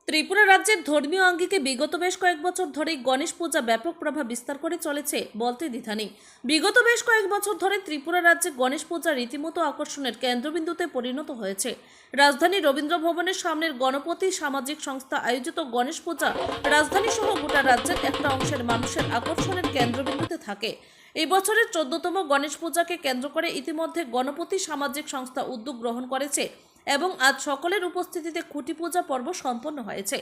ত্রিপুরা রাজ্যের ধর্মীয় আঙ্গিকে বিগত বেশ কয়েক বছর ধরেই গণেশ পূজা ব্যাপক প্রভাব বিস্তার করে চলেছে বলতে দ্বিধা নেই। বিগত বেশ কয়েক বছর ধরে ত্রিপুরা রাজ্যে গণেশ পূজা রীতিমতো আকর্ষণের কেন্দ্রবিন্দুতে পরিণত হয়েছে। রাজধানী রবীন্দ্র ভবনের সামনের গণপতি সামাজিক সংস্থা আয়োজিত গণেশ পূজা রাজধানী সহ গোটা রাজ্যের একটা অংশের মানুষের আকর্ষণের কেন্দ্রবিন্দুতে থাকে। এই বছরের 14তম গণেশ পূজাকে কেন্দ্র করে ইতিমধ্যে গণপতি সামাজিক সংস্থা উদ্যোগ গ্রহণ করেছে এবং আজ সকলের উপস্থিতিতে খুঁটি পূজা পর্ব সম্পন্ন হয়েছে।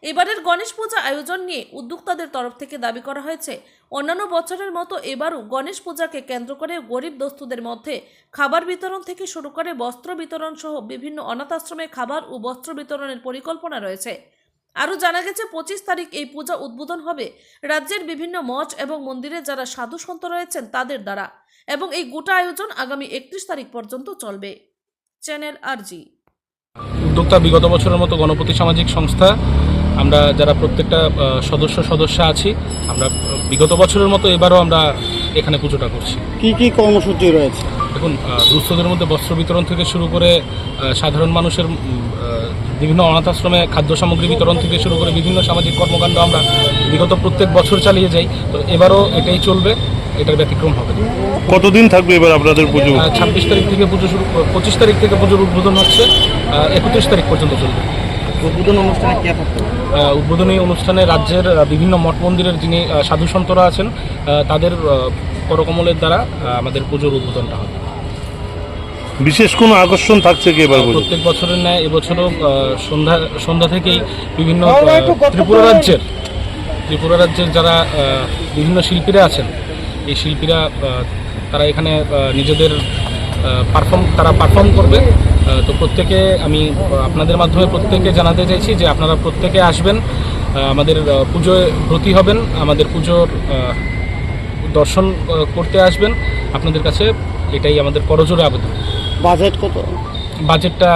এবারের গণেশ পূজা আয়োজন নিয়ে উদ্যোক্তাদের তরফ থেকে দাবি করা হয়েছে, অন্যান্য বছরের মতো এবারও গণেশ পূজাকে কেন্দ্র করে গরিব দস্তুদের মধ্যে খাবার বিতরণ থেকে শুরু করে বস্ত্র বিতরণ সহ বিভিন্ন অনাথ আশ্রমে খাবার ও বস্ত্র বিতরণের পরিকল্পনা রয়েছে। আরও জানা গেছে 25 তারিখ এই পূজা উদ্বোধন হবে রাজ্যের বিভিন্ন মঠ এবং মন্দিরে যারা সাধু সন্ত রয়েছেন তাদের দ্বারা, এবং এই গোটা আয়োজন আগামী 31 তারিখ পর্যন্ত চলবে। চ্যানেল আরজি উদ্যোক্তা বিগত বছরের মতো গণপতি সামাজিক সংস্থা আমরা যারা প্রত্যেকটা সদস্য আছি, আমরা বিগত বছরের মতো এবারও আমরা এখানে পুজোটা করছি। কি কি কর্মসূচি রয়েছে? দেখুন, দুস্থদের মধ্যে বস্ত্র বিতরণ থেকে শুরু করে সাধারণ মানুষের বিভিন্ন অনাথ আশ্রমে খাদ্য সামগ্রী বিতরণ থেকে শুরু করে বিভিন্ন সামাজিক কর্মকাণ্ড আমরা বিগত প্রত্যেক বছর চালিয়ে যাই। তো এবারও এটাই চলবে, এটার ব্যতিক্রম হবে। কতদিন থাকবে এবার আপনাদের পুজো? 26 তারিখ থেকে পুজো শুরু, 25 তারিখ থেকে পুজোর উদ্বোধন হচ্ছে, 31 তারিখ পর্যন্ত চলবে। উদ্বোধন অনুষ্ঠানে কে থাকবে? উদ্বোধনী অনুষ্ঠানে রাজ্যের বিভিন্ন মঠ মন্দিরের যিনি সাধু সন্তরা আছেন তাদের করকমলের দ্বারা আমাদের পুজোর উদ্বোধনটা হবে। বিশেষ কোনো আকর্ষণ থাকছে কি এবার? প্রত্যেক বছরের ন্যায় এবছরও সন্ধ্যা থেকেই বিভিন্ন ত্রিপুরা রাজ্যের যারা বিভিন্ন শিল্পীরা আছেন, এই শিল্পীরা তারা এখানে নিজেদের পারফর্ম করবে। তো প্রত্যেকে, আমি আপনাদের মাধ্যমে প্রত্যেকে জানাতে চাইছি যে আপনারা প্রত্যেকে আসবেন, আমাদের পুজোয় ব্রতী হবেন, আমাদের পুজোর দর্শন করতে আসবেন। আপনাদের কাছে এটাই আমাদের করজোড়ে আবেদন। বাজেট কত? বাজেটটা